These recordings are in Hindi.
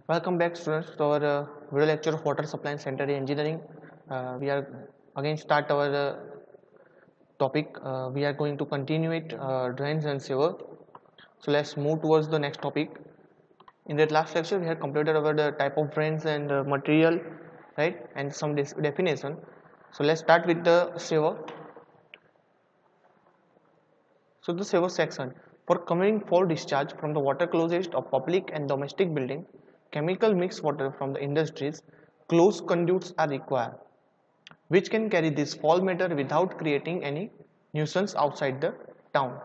Welcome back, students, to our video lecture of water supply and sanitary engineering. We are again start our topic. We are going to continue it, drains and sewer. So let's move towards the next topic. In that last lecture, we have completed our the type of drains and material, right, and some definition. So let's start with the sewer. So the sewer section. For covering foul discharge from the water closest of public and domestic building, chemical mixed water from the industries, closed conduits are required, which can carry this foul matter without creating any nuisance outside the town.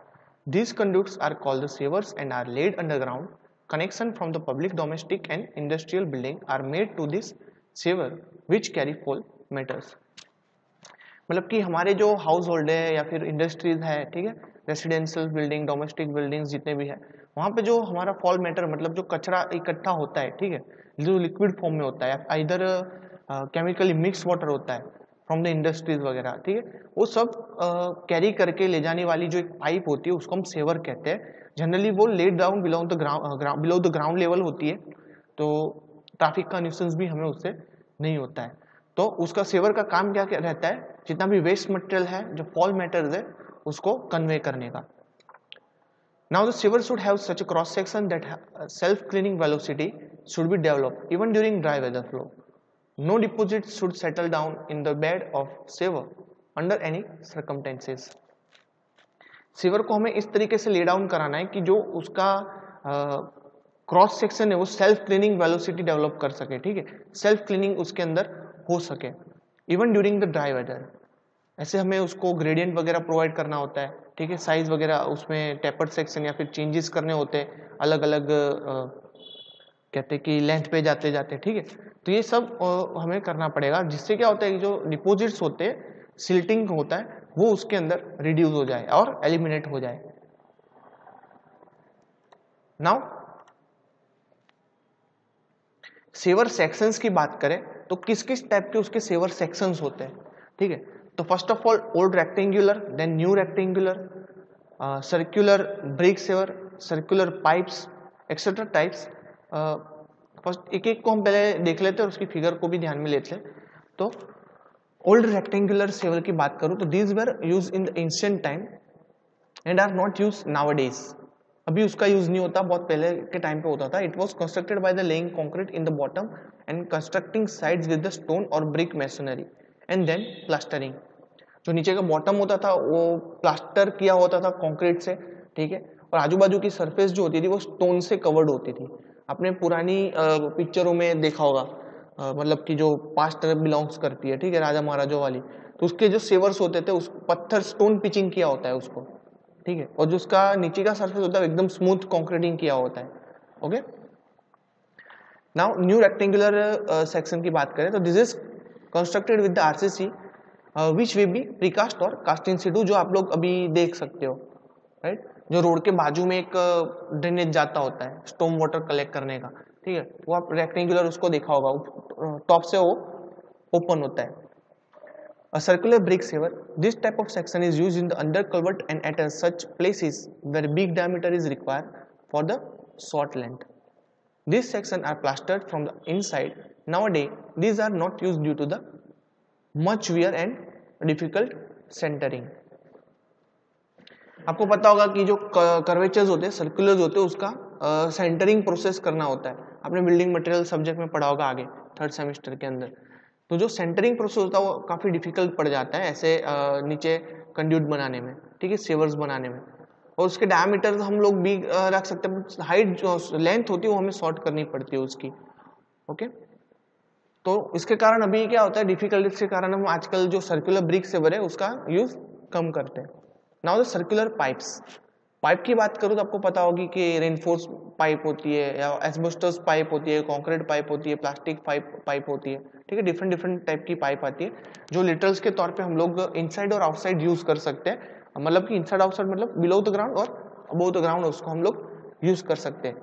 These conduits are called the sewers and are laid underground. Connection from the public, domestic and industrial building are made to this sewer, which carry foul matters. मतलब कि हमारे जो हाउस होल्ड है या फिर इंडस्ट्रीज है, ठीक है, रेसिडेंशियल बिल्डिंग, डोमेस्टिक बिल्डिंग्स जितने भी है, वहाँ पे जो हमारा फॉल मैटर मतलब जो कचरा इकट्ठा होता है, ठीक है, जो लिक्विड फॉर्म में होता है, इधर केमिकली मिक्स वाटर होता है फ्रॉम द इंडस्ट्रीज वगैरह, ठीक है, वो सब कैरी करके ले जाने वाली जो एक पाइप होती है उसको हम सेवर कहते हैं. जनरली वो laid down below the ground level होती है, तो ट्रैफिक का न्यूसेंस भी हमें उससे नहीं होता है. तो उसका सेवर का काम क्या रहता है, जितना भी वेस्ट मटेरियल है, जो फॉल मैटर्स है, उसको कन्वे करने का. Now the sewer should have such a cross section that self-cleaning velocity should be developed even during dry weather flow. No deposits should settle down in the bed of sewer under any circumstances. Sewer को हमें इस तरीके से ले डाउन कराना है कि जो उसका क्रॉस सेक्शन है वो सेल्फ क्लीनिंग वेलोसिटी डेवलप कर सके, ठीक है, सेल्फ क्लीनिंग उसके अंदर हो सके even during the dry weather. ऐसे हमें उसको ग्रेडियंट वगैरह प्रोवाइड करना होता है, ठीक है, साइज वगैरह उसमें टेपर्ड सेक्शन या फिर चेंजेस करने होते हैं अलग अलग कहते हैं कि लेंथ पे जाते जाते, ठीक है. तो ये सब हमें करना पड़ेगा, जिससे क्या होता है कि जो डिपोजिट्स होते हैं, सिल्टिंग होता है, वो उसके अंदर रिड्यूस हो जाए और एलिमिनेट हो जाए. नाउ सेवर सेक्शंस की बात करें तो किस किस टाइप के उसके सेवर सेक्शंस होते हैं, ठीक है. तो first of all old rectangular, then new rectangular, circular brick sewer, circular pipes etcetera types. First एक एक को हम पहले देख लेते हैं और उसकी फिगर को भी ध्यान में लेते हैं. तो ओल्ड रेक्टेंगुलर सेवर की बात करूं तो these were use in the ancient time and are not use nowadays. अभी उसका यूज नहीं होता, बहुत पहले के टाइम पे होता था. It was constructed by the laying concrete in the bottom and constructing sides with the stone और brick masonry and then plastering. जो नीचे का बॉटम होता था वो प्लास्टर किया होता था कंक्रीट से, ठीक है, और आजू बाजू की सरफेस जो होती थी वो स्टोन से कवर्ड होती थी. आपने पुरानी पिक्चरों में देखा होगा, मतलब कि जो पास्ट बिलोंग्स करती है, ठीक है, राजा महाराजों वाली, तो उसके जो सेवर्स होते थे उस पत्थर स्टोन पिचिंग किया होता है उसको, ठीक है, और जो उसका नीचे का सरफेस होता है एकदम स्मूथ कंक्रीटिंग किया होता है. Okay. Now new rectangular section की बात करें तो this is constructed with the RCC which may be precast or cast in situ, जो आप लोग अभी देख सकते हो, राइट, जो रोड के बाजू में एक ड्रेनेज जाता होता है स्टॉर्म वाटर कलेक्ट करने का, ठीक है, वो आप रेक्टेंगुलर उसको देखा होगा, टॉप से वो ओपन होता है. A circular brick sewer. This type of section is used in the under culvert and at such places where big diameter is required for the short length. These sections are plastered from the inside. Nowadays, these are not used due to the much wear and difficult centering. आपको पता होगा कि जो कर्वेचर्स होते हैं, सर्कुलर्स होते हैं, उसका सेंटरिंग प्रोसेस करना होता है. आपने बिल्डिंग मटेरियल सब्जेक्ट में पढ़ा होगा आगे थर्ड सेमेस्टर के अंदर. तो जो सेंटरिंग प्रोसेस होता है वो काफ़ी डिफिकल्ट पड़ जाता है ऐसे नीचे कंड्यूट बनाने में, ठीक है, सेवर्स बनाने में. और उसके डायमीटर हम लोग भी रख सकते हैं, हाइट जो लेंथ होती है वो हमें शॉर्ट करनी पड़ती है उसकी. ओके. तो इसके कारण अभी क्या होता है, डिफिकल्टी के कारण हम आजकल जो सर्कुलर ब्रिक सेवर है उसका यूज कम करते हैं. Now the circular pipes. Pipe की बात करूँ तो आपको पता होगी कि रेनफोर्स पाइप होती है या एस्बेस्टस पाइप होती है, कंक्रीट पाइप होती है, प्लास्टिक पाइप होती है, ठीक है, डिफरेंट डिफरेंट टाइप की पाइप आती है जो लिटरल्स के तौर पे हम लोग इनसाइड और आउटसाइड यूज कर सकते हैं. मतलब कि इनसाइड आउटसाइड मतलब बिलो द ग्राउंड और अबव द ग्राउंड उसको हम लोग यूज कर सकते हैं.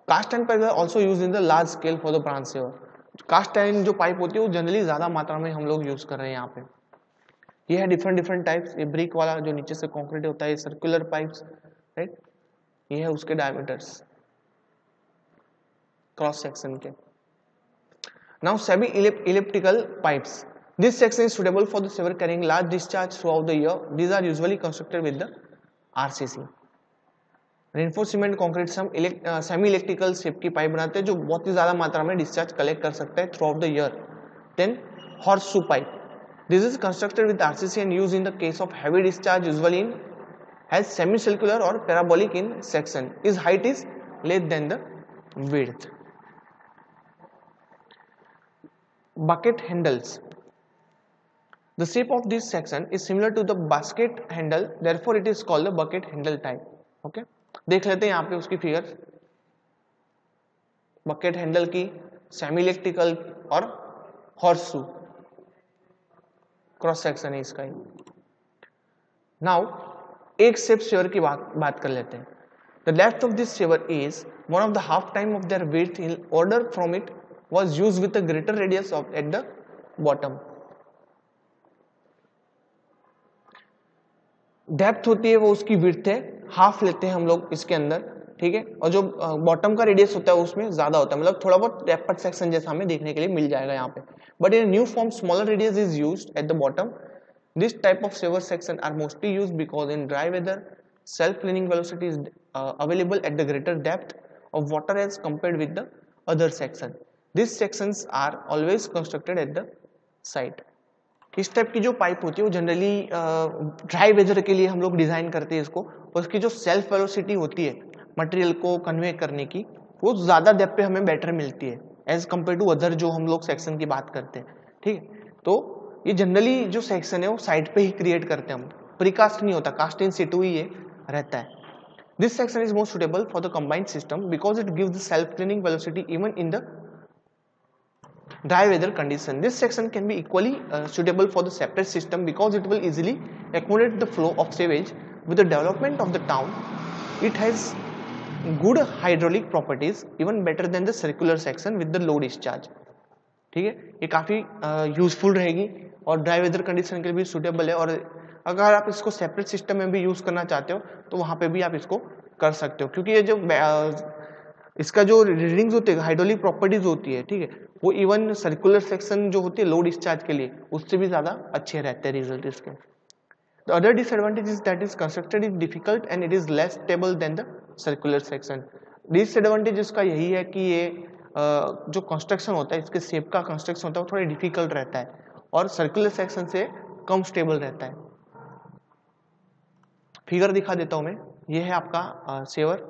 Cast iron pipe also use in the large scale for the branch sewer. Cast iron जो पाइप होती है वो जनरली ज्यादा मात्रा में हम लोग यूज कर रहे हैं यहाँ पे. ये है डिफरेंट डिफरेंट टाइप्स. ये ब्रिक वाला जो नीचे से कंक्रीट होता है, सर्कुलर पाइप्स, राइट, ये है उसके डायमीटर्स क्रॉस सेक्शन के. Now semi-elliptical pipes. This section is suitable for the sewer carrying large discharge throughout the year. These are usually constructed with the RCC. Reinforced cement concrete semi electrical shape की पाइप बनाते हैं जो बहुत ही ज्यादा मात्रा में डिस्चार्ज कलेक्ट कर सकता है throughout the year. Then horseshoe pipe. This is constructed with RCC and used in the case of heavy discharge, usually in has semicircular or parabolic in section. Its height is less than the width. Bucket handles. The shape of this section is similar to the basket handle, therefore it is called the bucket handle type. Okay, देख लेते हैं यहाँ पे उसकी फिगर. बकेट हैंडल की, सेमी इलेक्ट्रिकल और हॉर्सशू क्रॉस सेक्शन है इसका. नाउ एक शेप सेवर की बात कर लेते हैं. The left of this sewer is one of the half time of their width in order from it was used with a greater radius of at the bottom. Depth होती है वो उसकी विड्थ है, हाफ लेते हैं हम लोग इसके अंदर, ठीक है. और जो बॉटम का रेडियस होता है उसमें ज्यादा होता है, मतलब थोड़ा बहुत टेपर्ड सेक्शन जैसा हमें देखने के लिए मिल जाएगा यहाँ पे. But in new form smaller radius is used at the bottom. This type of sewer section are mostly used because in dry weather self cleaning velocity is available at the greater depth of water as compared with the other section. These sections are always constructed at the site. इस टाइप की जो पाइप होती है वो जनरली ड्राई वेदर के लिए हम लोग डिजाइन करते हैं इसको. उसकी जो सेल्फ वेलोसिटी होती है मटेरियल को कन्वे करने की वो ज्यादा डेप्थ पे हमें बेटर मिलती है एज कम्पेयर टू अदर जो हम लोग सेक्शन की बात करते हैं, ठीक है. तो ये जनरली जो सेक्शन है वो साइड पे ही क्रिएट करते हैं हम, प्रीकास्ट नहीं होता, कास्ट इन सिटू ही ये रहता है. This section is most suitable for the combined system because it gives the self cleaning velocity even in the dry weather condition. This section can be equally suitable for the separate system because it will easily accommodate the flow of sewage. With the development of the town, it has good hydraulic properties, even better than the circular section with the low discharge. ठीक है, ये काफी यूजफुल रहेगी और ड्राई वेदर कंडीशन के लिए भी सुटेबल है. और अगर आप इसको सेपरेट सिस्टम में भी यूज करना चाहते हो तो वहां पे भी आप इसको कर सकते हो, क्योंकि ये जो इसका जो रीडिंग्स होते हैं, हाइड्रोलिक प्रॉपर्टीज होती है, ठीक है, वो इवन सर्कुलर सेक्शन जो होती है लो डिस्चार्ज के लिए उससे भी ज्यादा अच्छे रहते हैं रिजल्ट इसके. The other disadvantage is that is constructed is difficult and it is less stable then the circular section. Disadvantage इसका यही है कि ये जो कंस्ट्रक्शन होता है, इसके शेप का कंस्ट्रक्शन होता है वो थोड़ा डिफिकल्ट रहता है और सर्कुलर सेक्शन से कम स्टेबल रहता है. फिगर दिखा देता हूं मैं. ये है आपका सेवर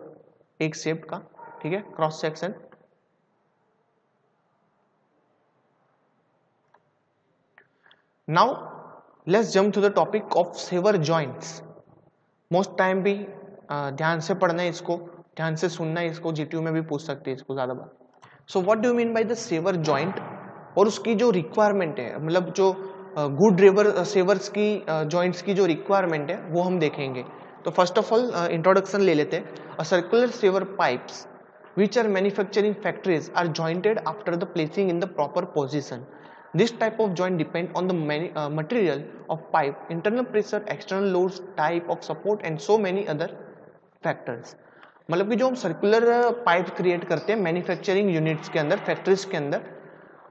एक शेप का, ठीक है, cross section. Now let's jump to the topic of sewer joints. Most time भी ध्यान से पढ़ना है इसको, ध्यान से सुनना है इसको, जीटीयू में भी पूछ सकते हैं इसको ज्यादा बार. So what do you mean by the sewer joint और उसकी जो रिक्वायरमेंट है, मतलब जो गुड रिवर सेवर्स की जॉइंट्स की जो रिक्वायरमेंट है वो हम देखेंगे. तो फर्स्ट ऑफ ऑल इंट्रोडक्शन ले लेते हैं. A circular sewer pipes which are manufactured in factories are jointed after the placing in the proper position. This type of joint depend on the material of pipe, internal pressure, external loads, type of support and so many other factors. मतलब कि जो हम सर्कुलर पाइप क्रिएट करते हैं मैन्युफैक्चरिंग यूनिट्स के अंदर, फैक्ट्रीज के अंदर,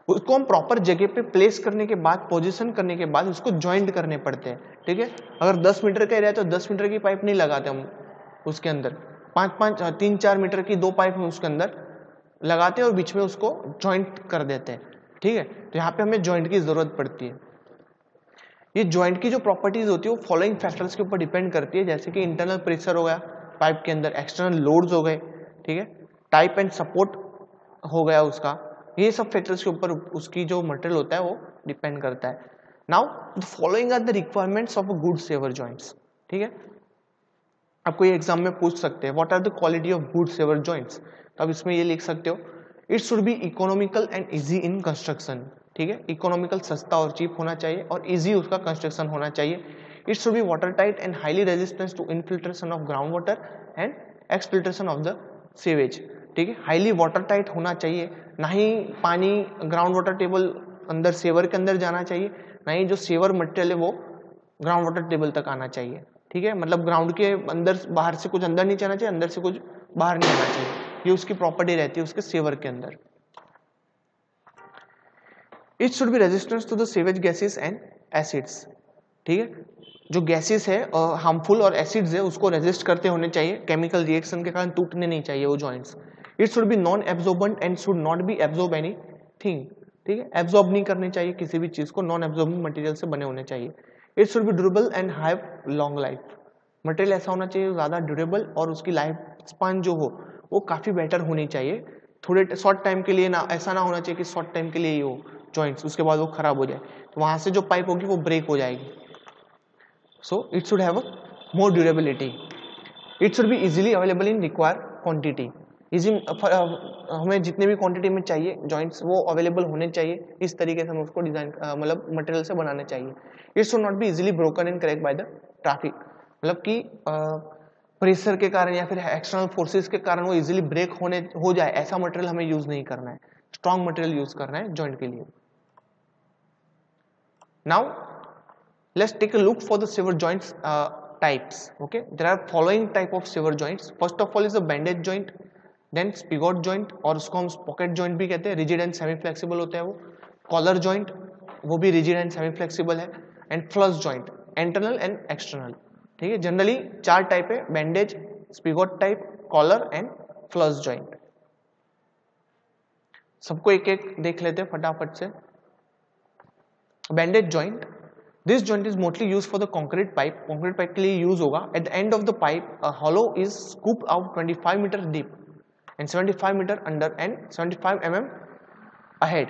उसको हम प्रॉपर जगह पे प्लेस करने के बाद, पोजीशन करने के बाद उसको ज्वाइंट करने पड़ते हैं, ठीक है. अगर 10 मीटर का एरिया है तो 10 मीटर की पाइप नहीं लगाते हम उसके अंदर, 3-4 मीटर की 2 पाइप हम उसके अंदर लगाते हैं और बीच में उसको जॉइंट कर देते हैं, ठीक है. तो यहाँ पे हमें जॉइंट की जरूरत पड़ती है. ये जॉइंट की जो प्रॉपर्टीज होती है वो फॉलोइंग फैक्टर्स के ऊपर डिपेंड करती है, जैसे कि इंटरनल प्रेशर हो गया पाइप के अंदर, एक्सटर्नल लोड्स हो गए, ठीक है, टाइप एंड सपोर्ट हो गया उसका. ये सब फैक्टर्स के ऊपर उसकी जो मटेरियल होता है वो डिपेंड करता है. Now the following are the requirements of a good sewer joints. ठीक है, आपको ये एग्जाम में पूछ सकते हैं what are the quality of good sewer joints. तो आप इसमें ये लिख सकते हो, it should be economical and easy in construction. ठीक है, इकोनॉमिकल सस्ता और चीप होना चाहिए और इजी उसका कंस्ट्रक्शन होना चाहिए. It should be water tight and highly resistance to infiltration of ground water and exfiltration of the sewage. ठीक है, हाईली वाटर टाइट होना चाहिए, ना ही पानी ग्राउंड वाटर टेबल अंदर सेवर के अंदर जाना चाहिए, ना ही जो सेवर मटेरियल है वो ग्राउंड वाटर टेबल तक आना चाहिए. ठीक है, मतलब ग्राउंड के अंदर बाहर से कुछ अंदर नहीं जाना चाहिए, अंदर से कुछ बाहर नहीं आना चाहिए. ये उसकी प्रॉपर्टी रहती है उसके सेवर के अंदर. It should be resistance to the sewage gases and acids, ठीक है, जो गैसेस है हार्मफुल और एसिड्स है उसको रेजिस्ट करते होने चाहिए, केमिकल रिएक्शन के कारण टूटने नहीं चाहिए वो joints. It should B non absorbent and should not be absorb anything, ठीक है, एब्जॉर्ब नहीं करनी चाहिए किसी भी चीज को, नॉन एब्जॉर्बिंग मटेरियल से बने होने चाहिए। It should B durable and have long life, material ऐसा होना चाहिए ज्यादा ड्यूरेबल और उसकी लाइफ स्पान जो हो वो काफी बेटर होनी चाहिए, थोड़े शॉर्ट टाइम के लिए ना, ऐसा ना होना चाहिए कि शॉर्ट टाइम के लिए ही हो जॉइंट्स उसके बाद वो खराब हो जाए, तो वहां से जो पाइप होगी वो ब्रेक हो जाएगी। So it should have a more durability. It should be easily available in required quantity. हमें जितने भी क्वांटिटी में चाहिए जॉइंट्स वो अवेलेबल होने चाहिए, इस तरीके से हमें उसको डिजाइन मतलब मटेरियल से बनाने चाहिए। It should not be easily broken and crack by the traffic, मतलब कि प्रेशर के कारण या फिर एक्सटर्नल फोर्सेस के कारण वो इजीली ब्रेक हो जाए, ऐसा मटेरियल हमें यूज नहीं करना है, स्ट्रॉन्ग मटेरियल यूज करना है जॉइंट के लिए। Now let's take a look for the sewer joints types. Okay, there are following type of sewer joints. First of all is the bandage joint, then spigot joint और उसको हम pocket joint भी कहते हैं, rigid and semi flexible होता है वो, collar joint वो भी rigid and semi flexible है, and flush joint internal and external, ठीक है। जनरली 4 टाइप है, bandage, spigot type, collar and flush joint। सबको एक एक देख लेते हैं फटाफट से। bandage joint, this joint is mostly used for the concrete pipe के लिए यूज होगा। at the end of the pipe a hollow is scooped out 25 meter deep and 75 meter under and 75 mm ahead,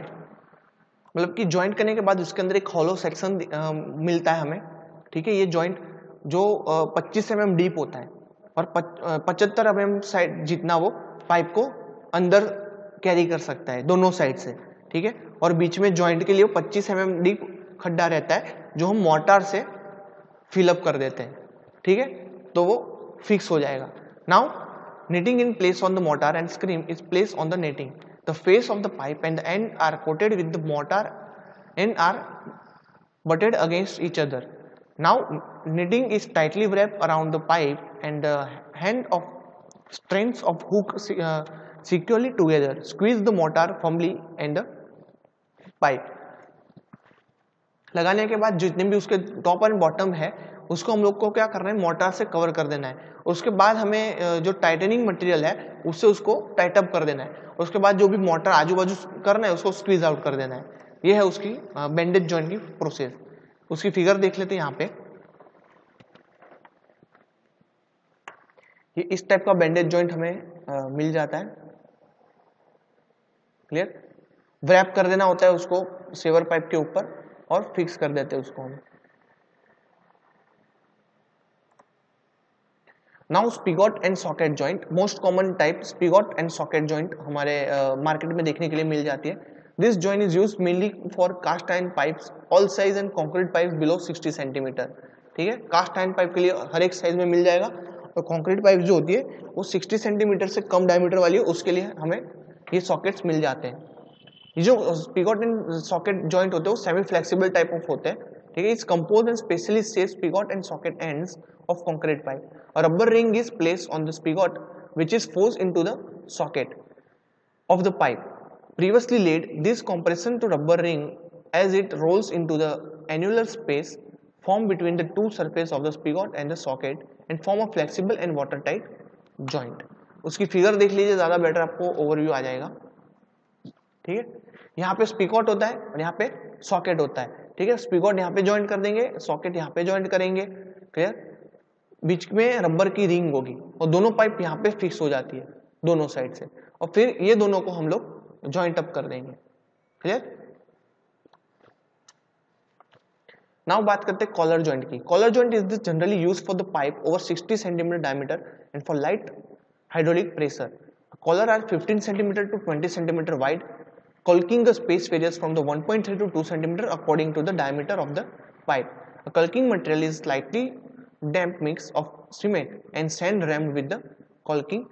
मतलब कि जॉइंट करने के बाद उसके अंदर एक हॉलो सेक्शन मिलता है हमें, ठीक है। ये जॉइंट जो 25 mm डीप होता है और 75 mm साइड जितना वो पाइप को अंदर कैरी कर सकता है दोनों साइड से, ठीक है। और बीच में जॉइंट के लिए 25 mm डीप खड्डा रहता है जो हम मोर्टार से फिलअप कर देते हैं, ठीक है, तो वो फिक्स हो जाएगा। Now netting in place on the mortar and scrim is place on the netting, the face of the pipe and the end are coated with the mortar and are butted against each other. Now knitting is tightly wrapped around the pipe and the hand of strands of hook securely together. Squeeze the mortar firmly and the pipe. लगाने के बाद जितने भी उसके टॉप एंड बॉटम है उसको हम लोग को क्या करना है, मोर्टार से कवर कर देना है। उसके बाद हमें जो टाइटनिंग मटेरियल है उससे उसको टाइट अप कर देना है। उसके बाद जो भी मोर्टार आजू बाजू करना है उसको स्क्वीज आउट कर देना है। ये है उसकी बैंडेज जॉइंट की प्रोसेस। उसकी फिगर देख लेते हैं यहाँ पे। ये इस टाइप का बैंडेज जॉइंट हमें मिल जाता है। क्लियर? व्रैप कर देना होता है उसको सेवर पाइप के ऊपर और फिक्स कर देते हैं उसको हम। Now spigot and socket joint, most common type spigot and socket joint हमारे मार्केट में देखने के लिए मिल जाती है। This joint is used mainly for cast iron pipes all size and concrete pipes below 60 centimetre. ठीक है, कास्ट आयरन पाइप के लिए हर एक साइज में मिल जाएगा और कंक्रीट पाइप जो होती है वो 60 सेंटीमीटर से कम डायमीटर वाली है, उसके लिए हमें ये सॉकेट्स मिल जाते हैं। ये जो स्पिगॉट एंड सॉकेट जॉइंट होते हैं वो सेमी फ्लेक्सिबल टाइप ऑफ होते हैं। ठीक है, it's composed and specially safe spigot and socket ends of concrete pipe. A rubber ring is placed on the spigot which is forced into the socket of the pipe previously laid. This compression to rubber ring as it rolls into the annular space form between the two surface of the spigot and the socket and form a flexible and watertight joint. उसकी फिगर देख लीजिए, ज्यादा बेटर आपको ओवरव्यू आ जाएगा। ठीक है, यहाँ पे स्पिगॉट होता है और यहाँ पे सॉकेट होता है। ठीक है, स्पिगॉट यहाँ पे ज्वाइंट कर देंगे, सॉकेट यहाँ पे ज्वाइंट करेंगे। क्लियर? बीच में रबर की रिंग होगी और दोनों पाइप यहाँ पे फिक्स हो जाती है दोनों साइड से, और फिर ये दोनों को हम लोग जॉइंट अप कर देंगे। क्लियर? नाउ बात करते हैं कॉलर जॉइंट की। Collar joint is generally used for the pipe over 60 centimetre diameter and for light hydraulic pressure. Collar are 15 centimeter to 20 centimeter wide. Caulking the space varies from the 1.3 to 2 centimeter according to the diameter of the pipe. A caulking material is slightly damp mix of cement and sand rammed with the caulking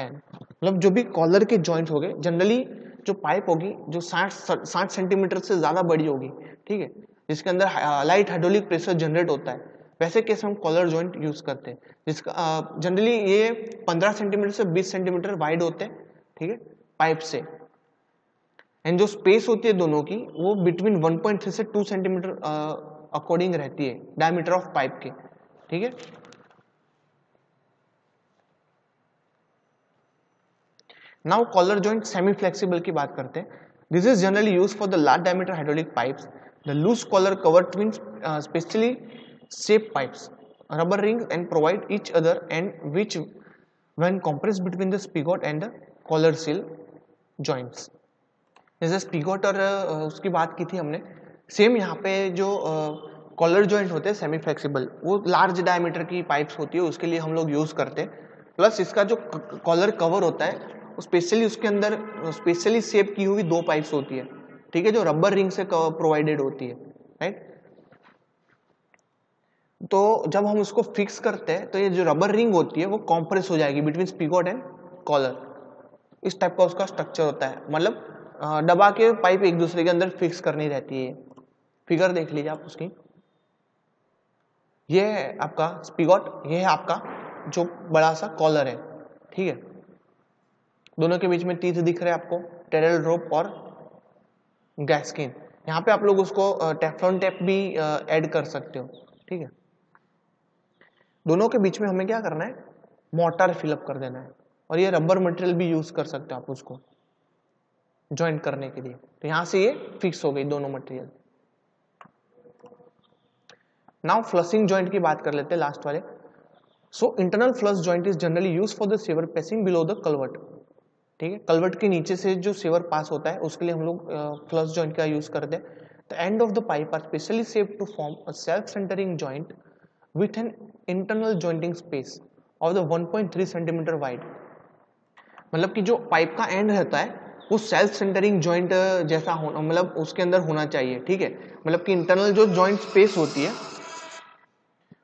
iron. मतलब जो भी कॉलर के जॉइंट हो गए, जनरली जो पाइप होगी जो 60 सेंटीमीटर से ज्यादा बड़ी होगी, ठीक है, जिसके अंदर लाइट हाइड्रोलिक प्रेशर जनरेट होता है, वैसे केस हम कॉलर जॉइंट यूज करते हैं। जिसका जनरली ये 15 सेंटीमीटर से 20 सेंटीमीटर वाइड होते हैं। ठीक है, पाइप से एंड जो स्पेस होती है दोनों की वो बिटवीन 1.3 से 2 सेंटीमीटर अकॉर्डिंग रहती है डायमीटर ऑफ पाइप के, ठीक है। Now collar joint semi flexible की बात करते हैं। This is generally use for the large diameter hydraulic pipes. The loose collar cover twin specially shape pipes rubber rings and provide each other and which when compressed between the spigot and the collar seal joints। जैसे स्पिगोट और उसकी बात की थी हमने, सेम यहाँ पे जो कॉलर जॉइंट होते हैं सेमी फ्लेक्सिबल, वो लार्ज डायमीटर की पाइप्स होती है, उसके लिए हम लोग यूज करते हैं। प्लस इसका जो कॉलर कवर होता है वो स्पेशली उसके अंदर स्पेशली शेप की हुई 2 पाइप्स होती है, ठीक है, जो रबर रिंग से प्रोवाइडेड होती है, राइट। तो जब हम उसको फिक्स करते हैं तो ये जो रबर रिंग होती है वो कॉम्प्रेस हो जाएगी बिटवीन स्पिगोट एंड कॉलर। इस टाइप का उसका स्ट्रक्चर होता है, मतलब दबा के पाइप एक दूसरे के अंदर फिक्स करनी रहती है। फिगर देख लीजिए आप उसकी, ये है आपका स्पिगोट, ये है आपका जो बड़ा सा कॉलर है, ठीक है। दोनों के बीच में टीथ दिख रहे हैं आपको, टेरल रोप और गैस्किन। यहाँ पे आप लोग उसको टेफ्लॉन टेप भी ऐड कर सकते हो, ठीक है। दोनों के बीच में हमें क्या करना है, मोर्टार फिलअप कर देना है, और ये रबर मटेरियल भी यूज कर सकते हो आप उसको ज्वाइंट करने के लिए। तो यहां से ये फिक्स हो गई दोनों मटेरियल। नाउ फ्लशिंग जॉइंट की बात कर लेते हैं लास्ट वाले। So internal flush joint is generally use for the sewer passing below the culvert, ठीक है। कलवर्ट के नीचे से जो सेवर पास होता है उसके लिए हम लोग फ्लश जॉइंट का यूज करते हैं। The end of the pipe are specially shaped to form a self centering joint with an internal jointing space of the 1.3 centimetre wide. मतलब कि जो पाइप का एंड रहता है वो सेल्फ सेंटरिंग जॉइंट जैसा होना, मतलब उसके अंदर होना चाहिए, ठीक है। मतलब कि इंटरनल जो जॉइंट स्पेस होती है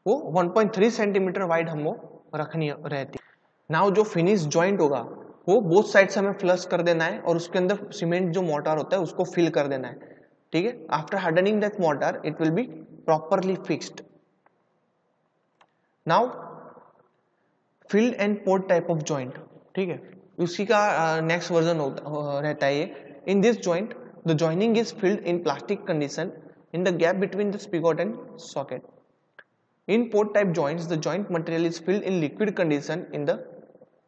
वो 1.3 सेंटीमीटर वाइड हमको रखनी रहती है। नाउ जो फिनिश जॉइंट होगा वो बोथ साइड से हमें फ्लश कर देना है और उसके अंदर सीमेंट जो मोर्टार होता है उसको फिल कर देना है, ठीक है। After hardening that mortar it will be properly fixed. Now filled and port type of joint, ठीक है, उसी का नेक्स्ट वर्जन रहता है ये। In this joint the joining is filled in plastic condition in the gap between the spigot and socket. In port type joints the joint material is filled in liquid condition in the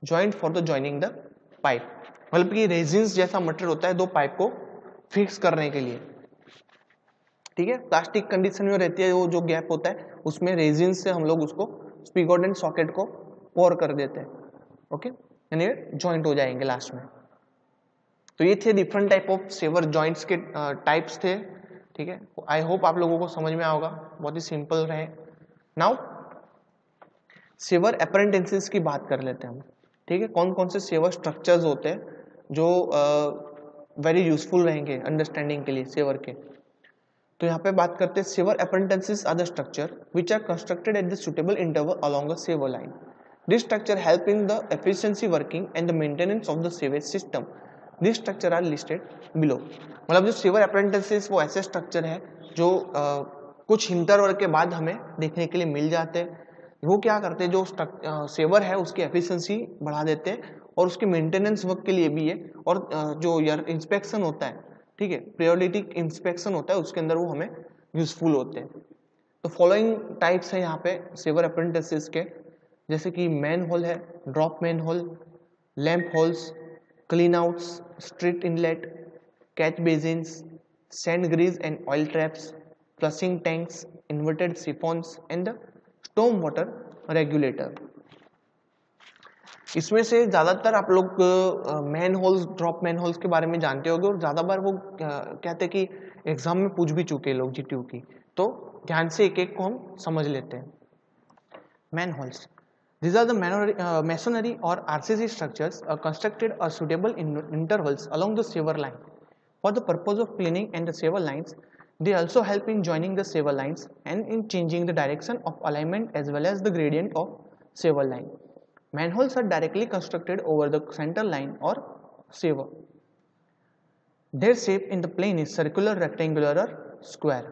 joint for the joining the pipe. मतलब कि रेजिन्स जैसा मटेरियल होता है दो पाइप को फिक्स करने के लिए, ठीक है। प्लास्टिक कंडीशन में रहती है, वो जो गैप होता है उसमें रेजिन से हम लोग उसको स्पिगोट एंड सॉकेट को पोर कर देते हैं, ओके, यानी जॉइंट हो जाएंगे लास्ट में। तो ये थे different type of sewer joints के टाइप्स थे, ठीक है। आई होप आप लोगों को समझ में आएगा, बहुत ही सिंपल रहे। नाउ सेवर अप्रेंटिसेस की बात कर लेते हैं हम, ठीक है। कौन कौन से सेवर स्ट्रक्चर्स होते हैं जो वेरी यूजफुल रहेंगे अंडरस्टैंडिंग के लिए सेवर के। तो यहाँ पे बात करते हैं sewer appurtenances are the structure which are constructed at the suitable interval along a sewer line. This structure help in the efficiency working and the maintenance of the sewage system. This structure are listed below. मतलब जो सेवर अप्रेंटिसेस वो ऐसे स्ट्रक्चर है जो कुछ इंटरवल के बाद हमें देखने के लिए मिल जाते हैं। वो क्या करते हैं, जो सेवर है उसकी एफिशिएंसी बढ़ा देते हैं और उसके मेंटेनेंस वर्क के लिए भी है, और जो इंस्पेक्शन होता है, ठीक है, पीरियोडिक इंस्पेक्शन होता है उसके अंदर वो हमें यूजफुल होते हैं। तो फॉलोइंग टाइप्स है यहाँ पे सेवर अप्रेंटिसेस के, जैसे कि मैन होल है, drop manhole, lamp holes, clean outs, street inlet, catch basins, sand grease and oil traps, flushing tanks, inverted siphons and the storm water regulator. इसमें से ज्यादातर आप लोग manholes, drop manholes के बारे में जानते होंगे, और ज्यादा बार वो कहते हैं कि एग्जाम में पूछ भी चुके लोग जीटीयू की, तो ध्यान से एक एक को हम समझ लेते हैं। Man holes, these are the masonry or RCC structures constructed at suitable intervals along the sewer line for the purpose of cleaning and the sewer lines. They also help in joining the sewer lines and in changing the direction of alignment as well as the gradient of sewer line. Manholes are directly constructed over the center line or sewer. Their shape in the plane is circular, rectangular or square.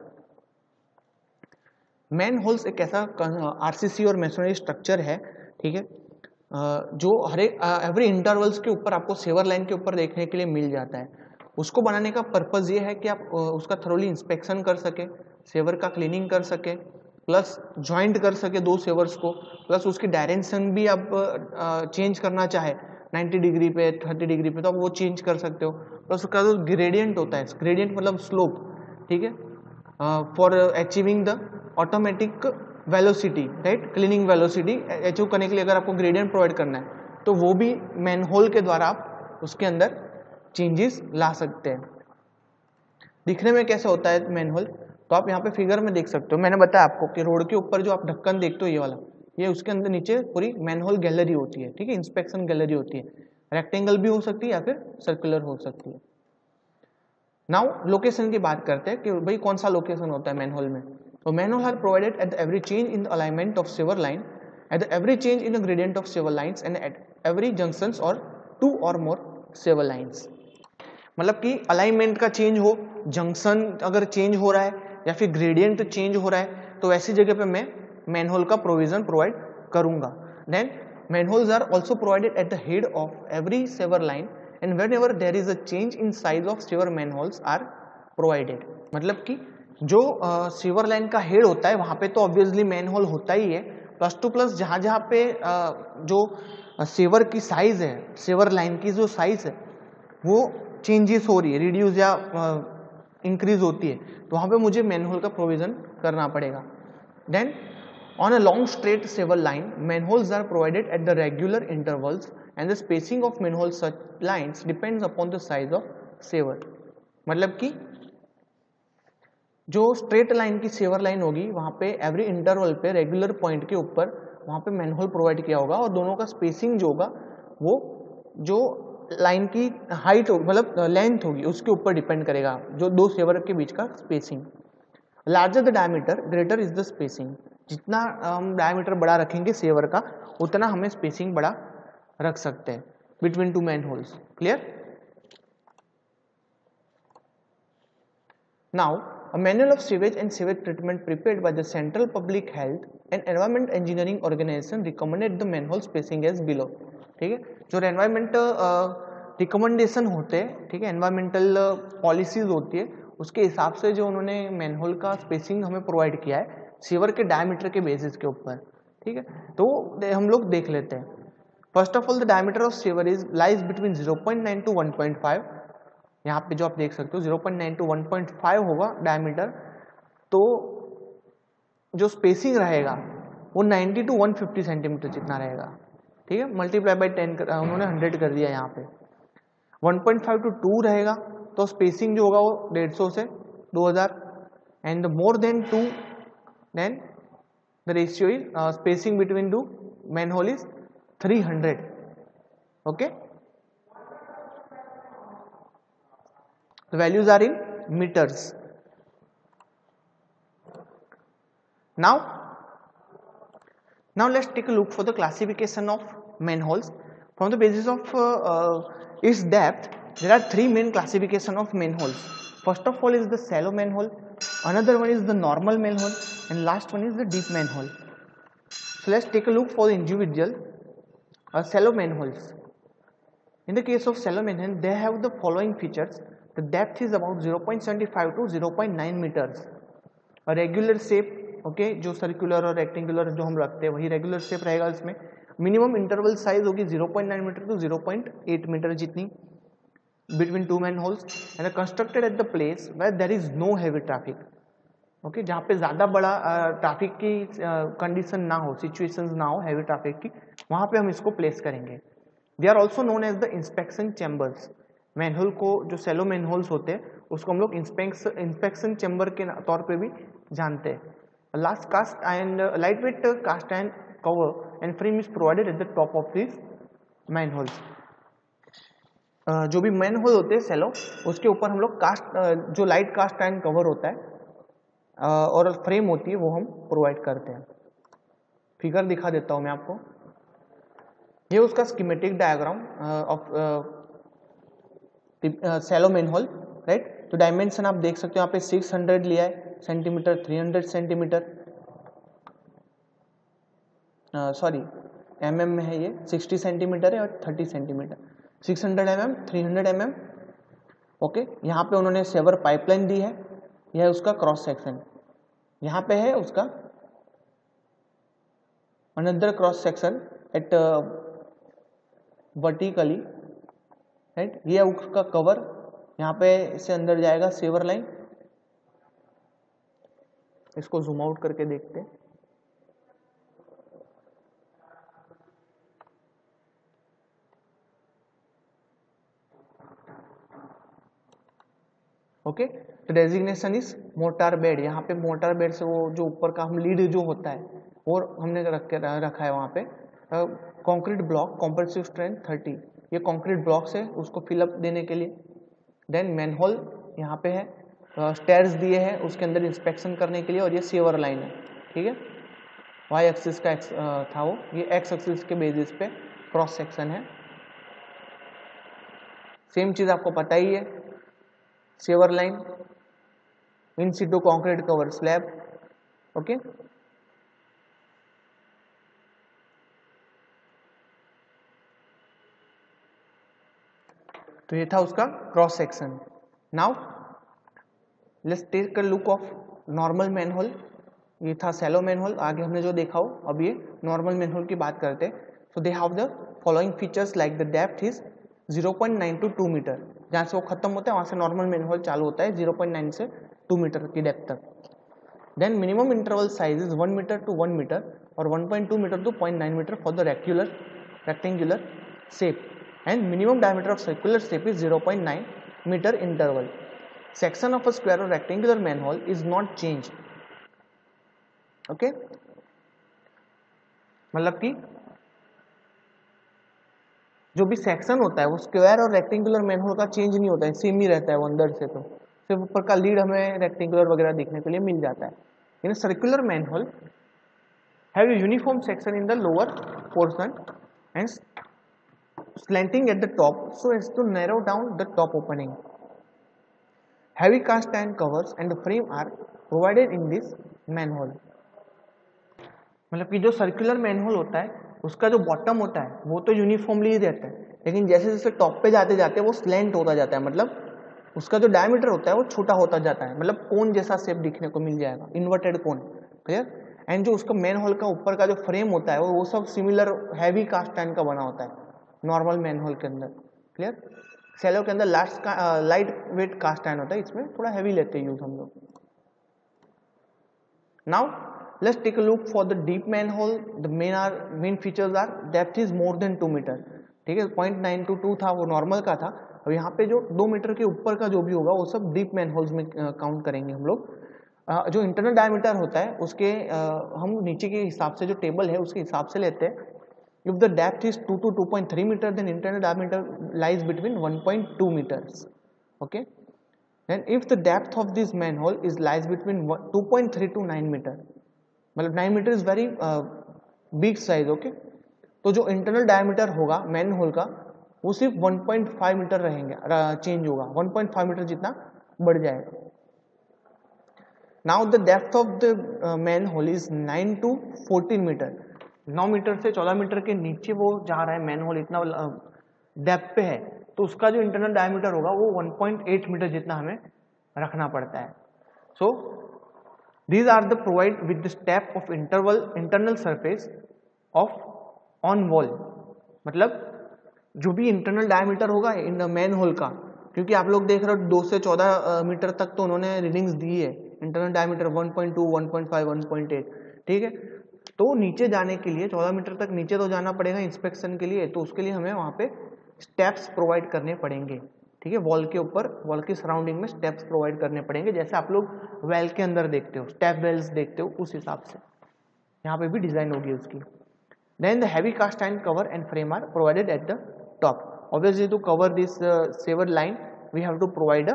Man holes एक ऐसा आरसीसी और मेसोनरी स्ट्रक्चर है, ठीक है, जो हर एक एवरी इंटरवल्स के ऊपर आपको सेवर लाइन के ऊपर देखने के लिए मिल जाता है। उसको बनाने का पर्पज़ ये है कि आप उसका थरोली इंस्पेक्शन कर सके, सेवर का क्लीनिंग कर सके, प्लस ज्वाइंट कर सके दो सेवर्स को, प्लस उसकी डायरेक्शन भी आप चेंज करना चाहे 90 डिग्री पे 30 डिग्री पे तो आप वो चेंज कर सकते हो। प्लस उसका जो ग्रेडियंट होता है, ग्रेडियंट मतलब स्लोप, ठीक है, for achieving the automatic velocity, right, cleaning velocity achieve करने के लिए अगर आपको ग्रेडियंट प्रोवाइड करना है तो वो भी मैनहोल के द्वारा आप उसके अंदर चेंजेस ला सकते हैं। दिखने में कैसे होता है मैनहोल, तो आप यहाँ पे फिगर में देख सकते हो। मैंने बताया आपको कि रोड के ऊपर जो आप ढक्कन देखते हो ये वाला, ये उसके अंदर नीचे पूरी मैनहोल गैलरी होती है, ठीक है, इंस्पेक्शन गैलरी होती है। रेक्टेंगल भी हो सकती है या फिर सर्कुलर हो सकती है। नाउ लोकेशन की बात करते हैं कि भाई कौन सा लोकेशन होता है मैनहोल में। तो manhole are provided at every change in the alignment of sewer line, at every change in the gradient of sewer lines and at every junctions और 2 और मोर सेवर लाइन्स। मतलब कि अलाइनमेंट का चेंज हो, जंक्शन अगर चेंज हो रहा है या फिर ग्रेडियंट चेंज हो रहा है तो ऐसी जगह पे मैं मैनहोल का प्रोविजन प्रोवाइड करूंगा। Then manholes are also provided at the head of every sewer line and whenever there is a change in size of sewer manholes are provided. मतलब कि जो सेवर लाइन का हेड होता है वहां पे तो ऑब्वियसली मैनहोल होता ही है, प्लस टू प्लस जहां जहां पे जो सेवर की साइज है, सेवर लाइन की जो साइज है वो चेंजेस हो रही है, रिड्यूस या इंक्रीज होती है, तो वहां पे मुझे मैनहोल का प्रोविजन करना पड़ेगा। Then on a long straight sewer line manholes are provided at the regular intervals and the spacing of manhole such lines depends upon the size of sewer. मतलब कि जो स्ट्रेट लाइन की सेवर लाइन होगी वहां पे एवरी इंटरवल पे रेगुलर पॉइंट के ऊपर वहां पे मैनहोल प्रोवाइड किया होगा और दोनों का स्पेसिंग जो होगा वो जो लाइन की हाइट हो मतलब लेंथ होगी उसके ऊपर डिपेंड करेगा, जो दो सेवर के बीच का spacing. Larger the diameter greater is the spacing. जितना हम डायमीटर बड़ा रखेंगे सेवर का उतना हमें स्पेसिंग बड़ा रख सकते हैं between two manholes. Clear? Now a manual of sewage and sewage treatment prepared by the Central Public Health and Environment Engineering Organization recommended the manhole spacing as below। ठीक है, जो एनवायरमेंटल रिकमेंडेशन होते हैं, ठीक है, एनवायरमेंटल पॉलिसीज होती है उसके हिसाब से जो उन्होंने मैनहोल का स्पेसिंग हमें प्रोवाइड किया है सीवर के डायमीटर के बेसिस के ऊपर। ठीक है, तो हम लोग देख लेते हैं। First of all the diameter of sewer is lies between 0.9 to 1.5। यहाँ पे जो आप देख सकते हो 0.9 टू 1.5 होगा डायमीटर, तो जो स्पेसिंग रहेगा वो 90 टू 150 सेंटीमीटर जितना रहेगा। ठीक है, मल्टीप्लाई बाई 10 उन्होंने 100 कर दिया यहाँ पे। 1.5 टू 2 रहेगा तो स्पेसिंग जो होगा वो 150 से 2000 and more than 2 then the ratio is spacing between two manhole is 300। Okay, the values are in meters. Now let's take a look for the classification of manholes from the basis of its depth. There are three main classification of manholes. First of all is the shallow manhole, another one is the normal manhole, and last one is the deep manhole. So let's take a look for the individual shallow manholes. In the case of shallow manhole, they have the following features. The depth is about 0.75 to 0.9 meters. A regular shape, okay, जो सर्कुलर और रेक्टेंगुलर जो हम रखते हैं वही रेगुलर शेप रहेगा इसमें। मिनिमम इंटरवल साइज होगी 0.9 मीटर टू 0.8 मीटर जितनी between two manholes and constructed at the place where there is no heavy traffic. Okay, जहाँ पे ज़्यादा बड़ा ट्रैफिक की कंडीशन ना हो, सिचुएशंस ना हो हैवी ट्रैफिक की, वहाँ पे हम इसको प्लेस करेंगे। They are also known as the inspection chambers. Manhole को जो सेलो मैनहोल्स होते हैं उसको हम लोग इंस्पेक्शन चैम्बर के तौर पे भी जानते हैं। Last cast and light weight cast and cover and frame is provided at the top of this manholes. जो भी मैनहोल होते हैं सेलो उसके ऊपर हम लोग कास्ट जो लाइट कास्ट एंड कवर होता है और फ्रेम होती है वो हम प्रोवाइड करते हैं। फिगर दिखा देता हूँ मैं आपको, ये उसका schematic diagram of shallow manhole, right. तो डायमेंशन आप देख सकते हो यहाँ पे 600 लिया है सेंटीमीटर, 300 सेंटीमीटर, सॉरी mm में है, ये 60 सेंटीमीटर है और 30 सेंटीमीटर। 600 mm, 300 mm ओके, यहाँ पे उन्होंने सेवर पाइपलाइन दी है, यह है उसका क्रॉस सेक्शन। यहाँ पे है उसका another cross section at vertically, right, ये उसका कवर, यहाँ पे से अंदर जाएगा सेवर लाइन। इसको जूम आउट करके देखते हैं। ओके, तो डेजिग्नेशन इज मोटार बेड। यहाँ पे मोटार बेड से वो जो ऊपर का हम लीड जो होता है और हमने रखा है वहाँ पे कंक्रीट ब्लॉक, कॉम्प्रेसिव स्ट्रेंथ 30, ये कंक्रीट ब्लॉक्स है उसको फिलअप देने के लिए। देन मैनहोल यहाँ पे है, स्टेयर्स दिए हैं उसके अंदर इंस्पेक्शन करने के लिए, और ये सेवर लाइन है, ठीक है। वाई एक्सिस का था वो, ये एक्स एक्सिस के बेसिस पे क्रॉस सेक्शन है। सेम चीज आपको पता ही है, sewer line, in situ concrete cover slab, okay. तो ये था उसका cross section. Now let's take a look of normal manhole. ये था सैलो मैनहोल, आगे हमने जो देखा हो, अब ये नॉर्मल मैनहोल की बात करते हैं। So they have the following features like the depth is 0.9 to 2 metre, जहाँ से वो खत्म होता है वहाँ से नॉर्मल मैनहोल चालू होता है 0.9 से 2 मीटर की डेप्थ तक। Then minimum interval size is 1 metre to 1 metre और 1.2 metre to 0.9 metre for the rectangular shape, and minimum diameter of circular shape is 0.9 meter interval. Section of a square or rectangular manhole is not changed. Okay, मतलब कि जो भी सेक्शन होता है वो स्क्वायर और रेक्टेंगुलर मैनहोल का चेंज नहीं होता है, सेम ही रहता है वो अंदर से, तो सिर्फ ऊपर का लीड हमें रेक्टेंगुलर वगैरह देखने के लिए मिल जाता है। In circular manhole have a uniform section in the lower portion and slanting at the top so as to narrow down the top opening. Heavy cast iron covers and the frame are provided in this manhole. मतलब कि जो सर्कुलर मैनहोल होता है उसका जो बॉटम होता है वो तो यूनिफॉर्मली ही रहता है, लेकिन जैसे जैसे टॉप पे जाते जाते वो स्लैंट होता जाता है, मतलब उसका जो डायमीटर होता है वो छोटा होता जाता है, मतलब कोन जैसा शेप दिखने को मिल जाएगा, इन्वर्टेड कोन, क्लियर। एंड जो उसका मैनहोल का ऊपर का जो फ्रेम होता है वो सब सिमिलर हैवी कास्ट आयरन का बना होता है नॉर्मल मैनहोल के अंदर, क्लियर। सैलो के अंदर लाइट वेट कास्ट आयरन होता है, इसमें थोड़ा हैवी लेते हैं यूज हम लोग। Now let's take a look for the deep manhole. The main features are depth is more than 2 metre, ठीक है, 0.9 to 2 था वो नॉर्मल का था, और यहाँ पे जो 2 मीटर के ऊपर का जो भी होगा वो सब डीप मैनहोल्स में काउंट करेंगे हम लोग। जो इंटरनल डायमीटर होता है उसके हम नीचे के हिसाब से जो टेबल है उसके हिसाब से लेते हैं। If the depth is 2 to 2.3 meter, then internal diameter lies between 1.2 meters. Okay. Then if the depth of this manhole is lies between 2.3 to 9 meter, मतलब 9 meter is very big size. Okay. तो जो internal diameter होगा manhole का वो सिर्फ 1.5 मीटर रहेंगे, चेंज होगा 1.5 मीटर जितना बढ़ जाएगा। Now the depth of the manhole is 9 to 14 metre, 9 metre से 14 मीटर के नीचे वो जा रहा है मैनहोल, इतना डेप्थ पे है, तो उसका जो इंटरनल डायमीटर होगा वो 1.8 मीटर जितना हमें रखना पड़ता है। So these are the provide with the step of internal surface of on wall, मतलब जो भी इंटरनल डायमीटर होगा इन मैनहोल का, क्योंकि आप लोग देख रहे हो 2 से 14 मीटर तक तो उन्होंने रीडिंग्स दी है, इंटरनल डायमीटर 1.2, 1.5, 1.8, ठीक है। तो नीचे जाने के लिए 14 मीटर तक नीचे तो जाना पड़ेगा इंस्पेक्शन के लिए, तो उसके लिए हमें वहाँ पे स्टेप्स प्रोवाइड करने पड़ेंगे, ठीक है। वॉल के ऊपर, वॉल की सराउंडिंग में स्टेप्स प्रोवाइड करने पड़ेंगे, जैसे आप लोग वेल के अंदर देखते हो, स्टेप वेल्स देखते हो, उस हिसाब से यहाँ पे भी डिजाइन होगी उसकी। Then the heavy cast iron cover and frame are provided at the top. Obviously to cover this sewer line we have to provide a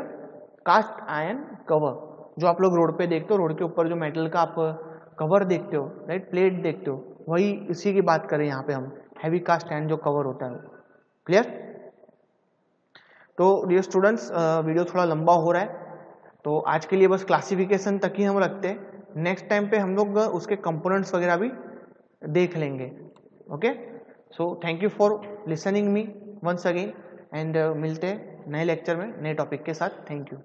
cast iron cover. जो आप लोग रोड पे देखते हो, रोड के ऊपर जो मेटल का आप कवर देखते हो, राइट, प्लेट देखते हो, वही इसी की बात करें यहाँ पे हम, हैवी कास्ट आयरन जो कवर होता है, क्लियर। तो डियर स्टूडेंट्स, वीडियो थोड़ा लंबा हो रहा है, तो आज के लिए बस क्लासिफिकेशन तक ही हम रखते हैं। नेक्स्ट टाइम पे हम लोग उसके कंपोनेंट्स वगैरह भी देख लेंगे। Okay, so thank you for listening me once again, and मिलते हैं नए लेक्चर में नए टॉपिक के साथ। Thank you.